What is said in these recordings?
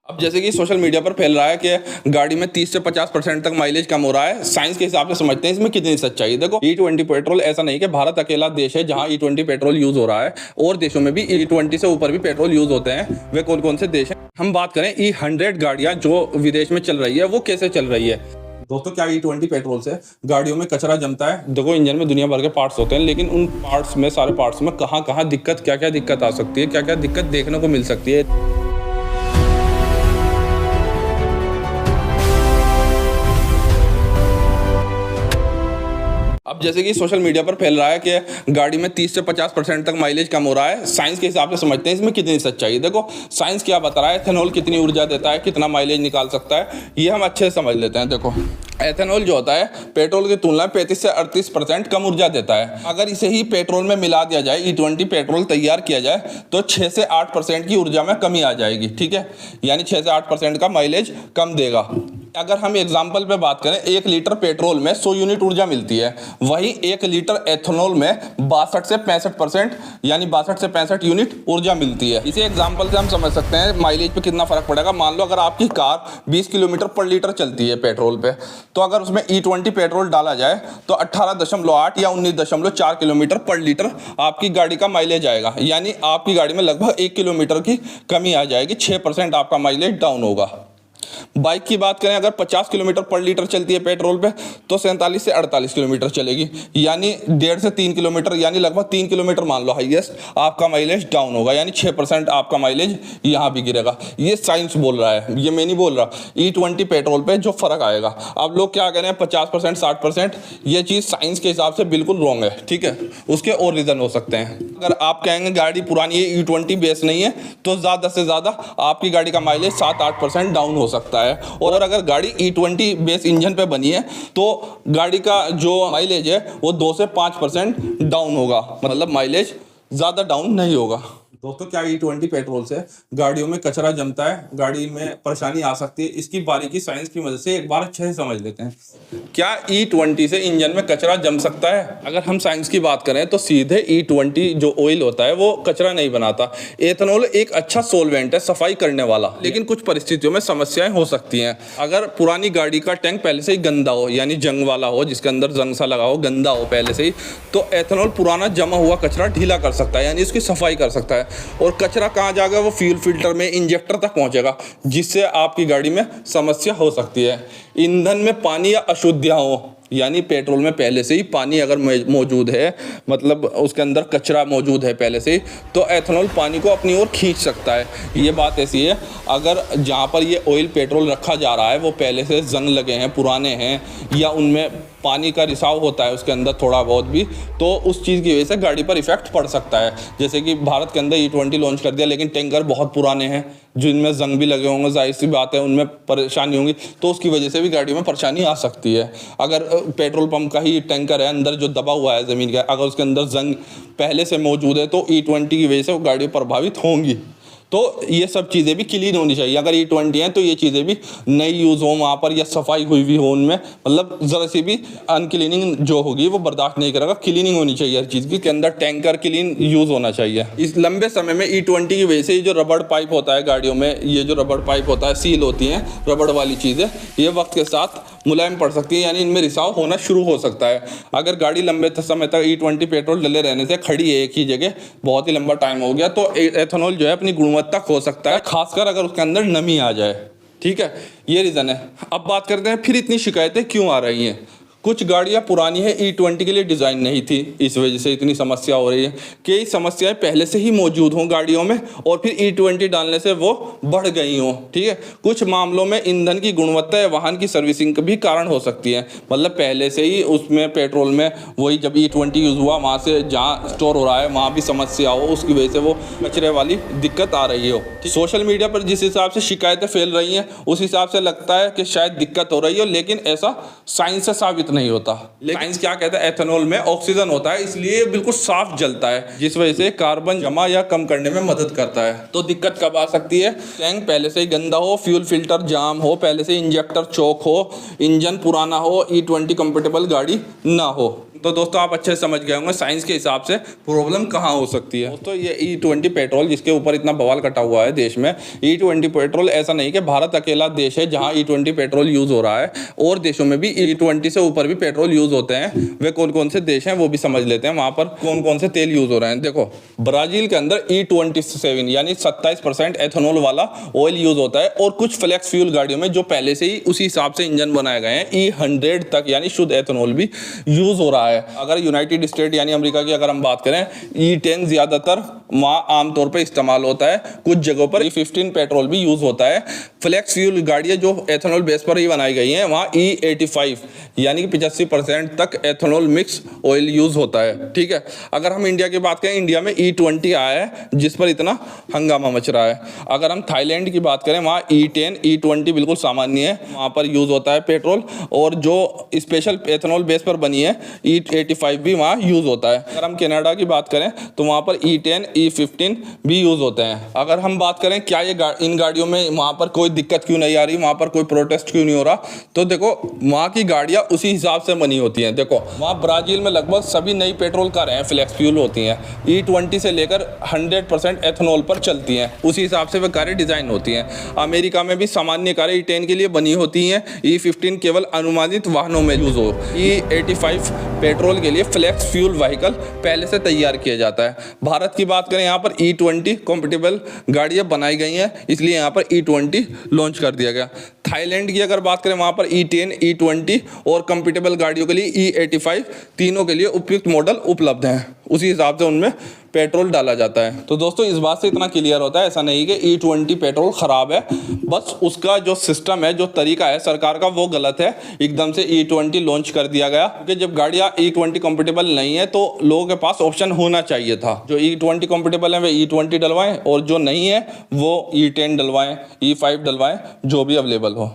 अब जैसे कि सोशल मीडिया पर फैल रहा है कि गाड़ी में 30 से 50% तक माइलेज कम हो रहा है। साइंस के हिसाब से समझते हैं इसमें कितनी सच्चाई है। देखो E20 पेट्रोल ऐसा नहीं कि भारत अकेला देश है जहां E20 पेट्रोल यूज हो रहा है, और देशों में भी E20 से ऊपर भी पेट्रोल यूज होते हैं। वे कौन कौन से देश हैं? हम बात करें E100 गाड़ियां जो विदेश में चल रही है वो कैसे चल रही है। दोस्तों, क्या E20 पेट्रोल से गाड़ियों में कचरा जमता है? देखो, इंजन में दुनिया भर के पार्ट्स होते हैं, लेकिन उन पार्ट्स में, सारे पार्ट्स में कहाँ कहाँ दिक्कत, क्या क्या दिक्कत आ सकती है, क्या क्या दिक्कत देखने को मिल सकती है। अब जैसे कि सोशल मीडिया पर फैल रहा है कि गाड़ी में 30 से 50% तक माइलेज कम हो रहा है। साइंस के हिसाब से समझते हैं इसमें कितनी सच्चाई है। देखो, साइंस क्या बता रहा है, एथेनॉल कितनी ऊर्जा देता है, कितना माइलेज निकाल सकता है, ये हम अच्छे से समझ लेते हैं। देखो, एथेनॉल जो होता है पेट्रोल की तुलना में 35 से 38% कम ऊर्जा देता है। अगर इसे ही पेट्रोल में मिला दिया जाए, E20 पेट्रोल तैयार किया जाए, तो 6 से 8% की ऊर्जा में कमी आ जाएगी। ठीक है, यानी 6 से 8% का माइलेज कम देगा। अगर हम एग्जाम्पल पे बात करें, 1 लीटर पेट्रोल में 100 यूनिट ऊर्जा मिलती है, वहीं 1 लीटर एथेनॉल में 62 से 65% यानी 62 से 65 यूनिट ऊर्जा मिलती है। इसी एग्जाम्पल से हम समझ सकते हैं माइलेज पे कितना फर्क पड़ेगा। मान लो अगर आपकी कार 20 किलोमीटर पर लीटर चलती है पेट्रोल पे, तो अगर उसमें E20 पेट्रोल डाला जाए तो 18.8 या 19.4 किलोमीटर पर लीटर आपकी गाड़ी का माइलेज आएगा। यानी आपकी गाड़ी में लगभग 1 किलोमीटर की कमी आ जाएगी, 6% आपका माइलेज डाउन होगा। बाइक की बात करें, अगर 50 किलोमीटर पर लीटर चलती है पेट्रोल पे, तो 47 से 48 किलोमीटर चलेगी, यानी 1.5 से 3 किलोमीटर, यानी लगभग 3 किलोमीटर मान लो हाईएस्ट आपका माइलेज डाउन होगा, यानी 6% आपका माइलेज यहाँ भी गिरेगा। ये साइंस बोल रहा है, ये मैं नहीं बोल रहा। E20 पेट्रोल पे जो फर्क आएगा, अब लोग क्या कह रहे हैं 50%, 60%, ये चीज़ साइंस के हिसाब से बिल्कुल रॉन्ग है। ठीक है, उसके और रीज़न हो सकते हैं। अगर आप कहेंगे गाड़ी पुरानी है, E20 बेस नहीं है, तो ज़्यादा से ज़्यादा आपकी गाड़ी का माइलेज 7-8% डाउन हो सकता है। और अगर गाड़ी E20 बेस इंजन पे बनी है, तो गाड़ी का जो माइलेज है वो 2 से 5% डाउन होगा, मतलब माइलेज ज़्यादा डाउन नहीं होगा। दोस्तों, क्या E20 पेट्रोल से गाड़ियों में कचरा जमता है, गाड़ी में परेशानी आ सकती है? इसकी बारीकी साइंस की मदद से एक बार अच्छे से समझ लेते हैं। क्या E20 से इंजन में कचरा जम सकता है? अगर हम साइंस की बात करें तो सीधे E20 जो ऑयल होता है वो कचरा नहीं बनाता। एथेनॉल एक अच्छा सोलवेंट है, सफाई करने वाला, लेकिन कुछ परिस्थितियों में समस्याएं हो सकती हैं। अगर पुरानी गाड़ी का टैंक पहले से ही गंदा हो, यानी जंग वाला हो, जिसके अंदर जंग सा लगा हो, गंदा हो पहले से ही, तो एथेनॉल पुराना जमा हुआ कचरा ढीला कर सकता है, यानी उसकी सफाई कर सकता है। और कचरा कहाँ जाएगा? वो फ्यूल फिल्टर में, इंजेक्टर तक पहुंचेगा, जिससे आपकी गाड़ी में समस्या हो सकती है। ईंधन में पानी या अशुद्धियाँ हो, यानी पेट्रोल में पहले से ही पानी अगर मौजूद है, मतलब उसके अंदर कचरा मौजूद है पहले से ही, तो एथेनॉल पानी को अपनी ओर खींच सकता है। ये बात ऐसी है, अगर जहाँ पर ये ऑयल पेट्रोल रखा जा रहा है वो पहले से जंग लगे हैं, पुराने हैं, या उनमें पानी का रिसाव होता है उसके अंदर थोड़ा बहुत भी, तो उस चीज़ की वजह से गाड़ी पर इफेक्ट पड़ सकता है। जैसे कि भारत के अंदर E20 लॉन्च कर दिया, लेकिन टैंकर बहुत पुराने हैं जिनमें जंग भी लगे होंगे, जाहिर सी बात है उनमें परेशानी होंगी, तो उसकी वजह से भी गाड़ी में परेशानी आ सकती है। अगर पेट्रोल पंप का ही टैंकर है, अंदर जो दबा हुआ है ज़मीन का, अगर उसके अंदर जंग पहले से मौजूद है, तो E20 की वजह से वो गाड़ी प्रभावित होंगी। तो ये सब चीज़ें भी क्लीन होनी चाहिए। अगर E20 हैं तो ये चीज़ें भी नई यूज़ हो वहाँ पर, या सफाई हुई भी हो उनमें, मतलब ज़रा सी भी अनक्लीनिंग जो होगी वो बर्दाश्त नहीं करेगा। क्लीनिंग होनी चाहिए हर चीज़ की, के अंदर टैंकर क्लीन यूज़ होना चाहिए। इस लंबे समय में E20 की वजह से ये जो रबड़ पाइप होता है गाड़ियों में, ये जो रबड़ पाइप होता है, सील होती हैं रबड़ वाली चीज़ें, ये वक्त के साथ मुलायम पड़ सकती है, यानी इनमें रिसाव होना शुरू हो सकता है। अगर गाड़ी लंबे समय तक E20 पेट्रोल डले रहने से खड़ी है एक ही जगह बहुत ही लंबा टाइम हो गया, तो एथेनॉल जो है अपनी गुणवत्ता खो सकता है, खासकर अगर उसके अंदर नमी आ जाए। ठीक है, ये रीज़न है। अब बात करते हैं फिर इतनी शिकायतें क्यों आ रही हैं। कुछ गाड़ियाँ पुरानी है, E20 के लिए डिज़ाइन नहीं थी, इस वजह से इतनी समस्या हो रही है। कई समस्याएं पहले से ही मौजूद हों गाड़ियों में और फिर E20 डालने से वो बढ़ गई हों। ठीक है, कुछ मामलों में ईंधन की गुणवत्ता या वाहन की सर्विसिंग का भी कारण हो सकती है। मतलब पहले से ही उसमें पेट्रोल में वही जब E20 यूज़ हुआ, वहाँ से जहाँ स्टोर हो रहा है वहाँ भी समस्या हो, उसकी वजह से वो कचरे वाली दिक्कत आ रही हो। सोशल मीडिया पर जिस हिसाब से शिकायतें फैल रही हैं, उस हिसाब से लगता है कि शायद दिक्कत हो रही हो, लेकिन ऐसा साइंस से साबित नहीं होता। साइंस क्या कहता है, एथेनॉल में ऑक्सीजन होता है, इसलिए बिल्कुल साफ जलता है, जिस वजह से कार्बन जमा या कम करने में मदद करता है। तो दिक्कत कब आ सकती है? टैंक पहले से ही गंदा हो, फ्यूल फिल्टर जाम हो, पहले से इंजेक्टर चौक हो, इंजन पुराना हो, E20 कंपेटेबल गाड़ी ना हो। तो दोस्तों आप अच्छे से समझ गए होंगे साइंस के हिसाब से प्रॉब्लम कहाँ हो सकती है। दोस्तों ये E20 पेट्रोल जिसके ऊपर इतना बवाल कटा हुआ है देश में, E20 पेट्रोल ऐसा नहीं कि भारत अकेला देश है जहाँ E20 पेट्रोल यूज़ हो रहा है, और देशों में भी E20 से ऊपर भी पेट्रोल यूज़ होते हैं। वे कौन कौन से देश हैं वो भी समझ लेते हैं, वहाँ पर कौन कौन से तेल यूज़ हो रहे हैं। देखो ब्राज़ील के अंदर E27 यानी 27% एथेनॉल वाला ऑयल यूज़ होता है, और कुछ फ्लेक्स फ्यूल गाड़ियों में जो पहले से ही उसी हिसाब से इंजन बनाए गए हैं E100 तक यानी शुद्ध एथेनॉल भी यूज़ हो रहा है। अगर यूनाइटेड स्टेट यानी अमेरिका की अगर हम बात करें, E10 ज़्यादातर वहाँ आमतौर पर इस्तेमाल होता है, कुछ जगहों पर E15 पेट्रोल भी यूज़ होता है। फ्लेक्स फ्यूल गाड़ियाँ जो एथेनॉल बेस पर ही बनाई गई हैं वहाँ E85 यानी कि 85% तक एथेनॉल मिक्स ऑयल यूज़ होता है। ठीक है, अगर हम इंडिया की बात करें, इंडिया में E20 आया है जिस पर इतना हंगामा मच रहा है। अगर हम थाईलैंड की बात करें, वहाँ E10 E20 बिल्कुल सामान्य है, वहाँ पर यूज़ होता है पेट्रोल, और जो स्पेशल एथेनॉल बेस पर बनी है E85 भी वहाँ यूज़ होता है। अगर हम कनाडा की बात करें तो वहाँ पर E10 E15 भी यूज़ होते हैं। अगर हम बात करें क्या ये इन गाड़ियों में वहाँ पर कोई दिक्कत क्यों नहीं आ रही, वहाँ पर कोई प्रोटेस्ट क्यों नहीं हो रहा, तो देखो वहाँ की गाड़ियाँ उसी हिसाब से बनी होती हैं। देखो वहाँ ब्राज़ील में लगभग सभी नई पेट्रोल कारें हैं फ्लेक्स फ्यूल होती हैं, E20 से लेकर 100% एथेनॉल पर चलती हैं, उसी हिसाब से वह कारें डिज़ाइन होती हैं। अमेरिका में भी सामान्य कारें E10 के लिए बनी होती हैं, E15 केवल अनुमानित वाहनों में यूज़ हो। E85 पेट्रोल के लिए फ्लेक्स फ्यूल व्हीकल पहले से तैयार किया जाता है। भारत की बात करें, यहाँ पर E20 कॉम्पेटिबल गाड़ियाँ बनाई गई हैं, इसलिए यहाँ पर E20 लॉन्च कर दिया गया। थाईलैंड की अगर बात करें, वहाँ पर E10 E20 और कम्पेटिबल गाड़ियों के लिए E85 तीनों के लिए उपयुक्त मॉडल उपलब्ध हैं, उसी हिसाब से उनमें पेट्रोल डाला जाता है। तो दोस्तों इस बात से इतना क्लियर होता है, ऐसा नहीं कि E20 पेट्रोल ख़राब है, बस उसका जो सिस्टम है, जो तरीका है सरकार का, वो गलत है। एकदम से E20 लॉन्च कर दिया गया, क्योंकि जब गाड़ियाँ E20 कंपेटेबल नहीं है तो लोगों के पास ऑप्शन होना चाहिए था। जो E20 कंपेटेबल है वे E20 डलवाएं, और जो नहीं है वो E10 डलवाएं, E5 डलवाएं, जो भी अवेलेबल हो।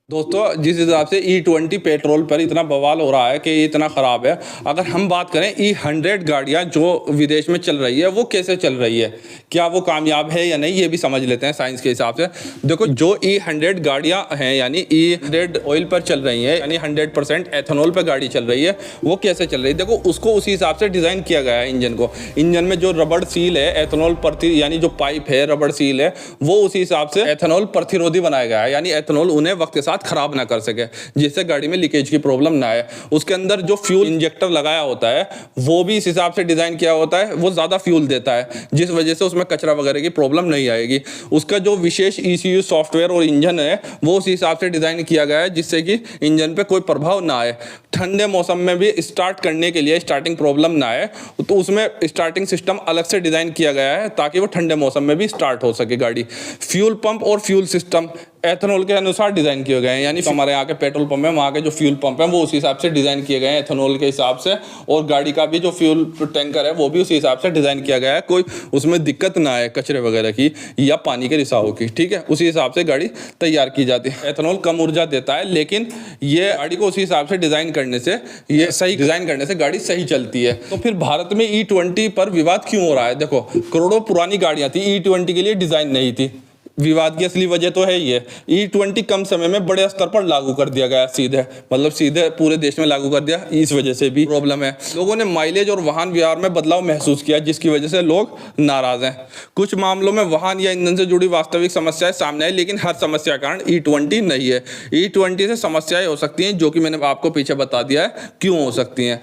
दोस्तों जिस हिसाब से E20 पेट्रोल पर इतना बवाल हो रहा है कि ये इतना ख़राब है, अगर हम बात करें E100 गाड़ियाँ जो विदेश में चल रही है वो कैसे चल रही है, क्या वो कामयाब है या नहीं, ये भी समझ लेते हैं साइंस के हिसाब से। देखो जो E100 गाड़ियाँ हैं यानी E100 ऑयल पर चल रही है, यानी 100% एथेनॉल पर गाड़ी चल रही है, वो कैसे चल रही है। देखो उसको उसी हिसाब से डिज़ाइन किया गया है इंजन को। इंजन में जो रबड़ सील है, एथेनॉल प्रति यानी जो पाइप है, रबड़ सील है, वो उसी हिसाब से एथेनॉल प्रतिरोधी बनाया गया है, यानी एथेनॉल उन्हें वक्त के साथ खराब ना कर सके, जिससे गाड़ी में लीकेज की प्रॉब्लम ना आए। उसके अंदर जो फ्यूल इंजेक्टर लगाया होता है वो भी इस हिसाब से डिज़ाइन किया होता है, वो ज़्यादा फ्यूल देता है, जिस वजह से उसमें कचरा वगैरह की प्रॉब्लम नहीं आएगी। उसका जो विशेष ECU सॉफ्टवेयर और इंजन है वो उस हिसाब से डिज़ाइन किया गया है, जिससे कि इंजन पे कोई प्रभाव ना आए। ठंडे मौसम में भी स्टार्ट करने के लिए स्टार्टिंग प्रॉब्लम ना आए, तो उसमें स्टार्टिंग सिस्टम अलग से डिज़ाइन किया गया है ताकि वो ठंडे मौसम में भी स्टार्ट हो सके गाड़ी। फ्यूल पंप और फ्यूल सिस्टम एथेनॉल के अनुसार डिज़ाइन किए गए हैं, यानी हमारे यहाँ के पेट्रोल पंप है, वहाँ के जो फ्यूल पंप हैं वो उसी हिसाब से डिज़ाइन किए गए हैं एथेनॉल के हिसाब से, और गाड़ी का भी जो फ्यूल टैंकर है वो भी उसी हिसाब से डिज़ाइन किया गया है, कोई उसमें दिक्कत ना आए कचरे वगैरह की या पानी के रिसाव की। ठीक है, उसी हिसाब से गाड़ी तैयार की जाती है। एथेनॉल कम ऊर्जा देता है, लेकिन ये गाड़ी को उसी हिसाब से डिज़ाइन करने से, ये सही डिज़ाइन करने से गाड़ी सही चलती है। तो फिर भारत में E20 पर विवाद क्यों हो रहा है। देखो करोड़ों पुरानी गाड़ियाँ थी, E20 के लिए डिज़ाइन नहीं थी। विवाद की असली वजह तो है ही है, E20 कम समय में बड़े स्तर पर लागू कर दिया गया, सीधे मतलब सीधे पूरे देश में लागू कर दिया, इस वजह से भी प्रॉब्लम है। लोगों ने माइलेज और वाहन व्यवहार में बदलाव महसूस किया, जिसकी वजह से लोग नाराज हैं। कुछ मामलों में वाहन या ईंधन से जुड़ी वास्तविक समस्याएं सामने आई, लेकिन हर समस्या का कारण E20 नहीं है। E20 से समस्याएं हो सकती हैं, जो कि मैंने आपको पीछे बता दिया है क्यों हो सकती हैं।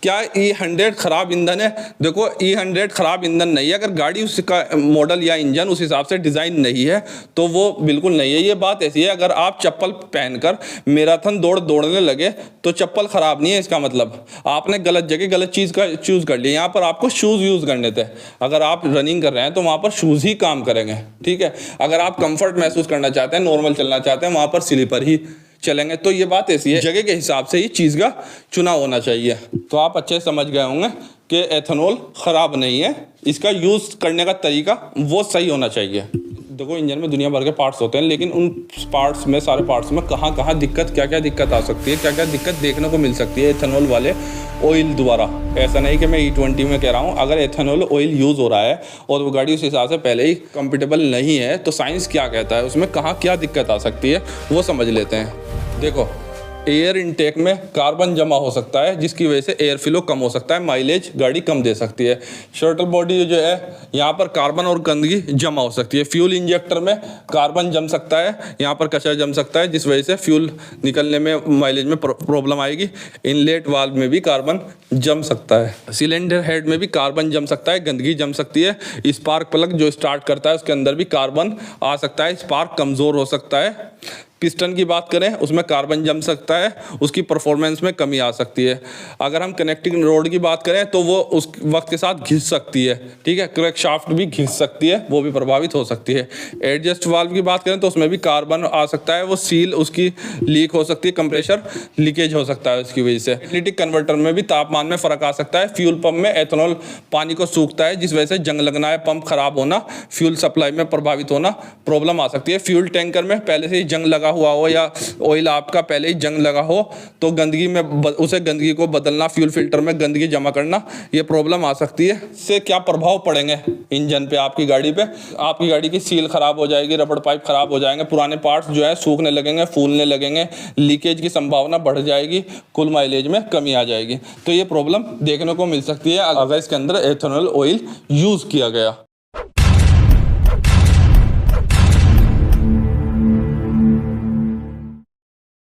क्या E100 खराब ईंधन है। देखो E100 खराब ईंधन नहीं है, अगर गाड़ी उसका मॉडल या इंजन उस हिसाब से डिज़ाइन नहीं है तो वो बिल्कुल नहीं है। ये बात ऐसी है, अगर आप चप्पल पहनकर मैराथन दौड़ने लगे तो चप्पल खराब नहीं है, इसका मतलब आपने गलत जगह गलत चीज़ का चूज़ कर लिया। यहाँ पर आपको शूज़ यूज़ करने थे, अगर आप रनिंग कर रहे हैं तो वहाँ पर शूज़ ही काम करेंगे। ठीक है, अगर आप कंफर्ट महसूस करना चाहते हैं, नॉर्मल चलना चाहते हैं, वहाँ पर स्लीपर ही चलेंगे। तो ये बात ऐसी है, जगह के हिसाब से ही चीज़ का चुनाव होना चाहिए। तो आप अच्छे समझ गए होंगे कि एथेनॉल ख़राब नहीं है, इसका यूज़ करने का तरीका वो सही होना चाहिए। देखो इंजन में दुनिया भर के पार्ट्स होते हैं, लेकिन उन पार्ट्स में, सारे पार्ट्स में कहाँ कहाँ दिक्कत, क्या क्या दिक्कत आ सकती है, क्या क्या दिक्कत देखने को मिल सकती है एथेनॉल वाले ऑयल द्वारा। ऐसा नहीं कि मैं E20 में कह रहा हूँ, अगर एथेनॉल ऑयल यूज़ हो रहा है और वो गाड़ी उस हिसाब से पहले ही कंपेटेबल नहीं है तो साइंस क्या कहता है, उसमें कहाँ क्या दिक्कत आ सकती है वो समझ लेते हैं। देखो एयर इनटेक में कार्बन जमा हो सकता है, जिसकी वजह से एयर फ्लो कम हो सकता है, माइलेज गाड़ी कम दे सकती है। शटल बॉडी जो है यहाँ पर कार्बन और गंदगी जमा हो सकती है। फ्यूल इंजेक्टर में कार्बन जम सकता है, यहाँ पर कचरा जम सकता है, जिस वजह से फ्यूल निकलने में माइलेज में प्रॉब्लम आएगी। इनलेट वाल्व में भी कार्बन जम सकता है। सिलेंडर हेड में भी कार्बन जम सकता है, गंदगी जम सकती है। स्पार्क प्लग जो स्टार्ट करता है उसके अंदर भी कार्बन आ सकता है, स्पार्क कमज़ोर हो सकता है। पिस्टन की बात करें उसमें कार्बन जम सकता है, उसकी परफॉर्मेंस में कमी आ सकती है। अगर हम कनेक्टिंग रोड की बात करें तो वो उस वक्त के साथ घिस सकती है, ठीक है, क्रैंक शाफ्ट भी घिस सकती है, वो भी प्रभावित हो सकती है। एडजस्ट वाल्व की बात करें तो उसमें भी कार्बन आ सकता है, वो सील उसकी लीक हो सकती है, कंप्रेशर लीकेज हो सकता है उसकी वजह से। कैटेलिटिक कन्वर्टर में भी तापमान में फ़र्क आ सकता है। फ्यूल पंप में एथेनॉल पानी को सूखता है, जिस वजह से जंग लगना है, पंप खराब होना, फ्यूल सप्लाई में प्रभावित होना, प्रॉब्लम आ सकती है। फ्यूल टैंकर में पहले से ही जंग लगा हुआ हो या ऑयल आपका पहले ही जंग लगा हो तो गंदगी में उसे गंदगी को बदलना, फ्यूल फिल्टर में गंदगी जमा करना, ये प्रॉब्लम आ सकती है। इससे क्या प्रभाव पड़ेंगे इंजन पे, आपकी गाड़ी पे? आपकी गाड़ी की सील खराब हो जाएगी, रबड़ पाइप खराब हो जाएंगे, पुराने पार्ट्स जो है सूखने लगेंगे, फूलने लगेंगे, लीकेज की संभावना बढ़ जाएगी, कुल माइलेज में कमी आ जाएगी। तो ये प्रॉब्लम देखने को मिल सकती है अगर इसके अंदर एथेनॉल ऑयल यूज़ किया गया।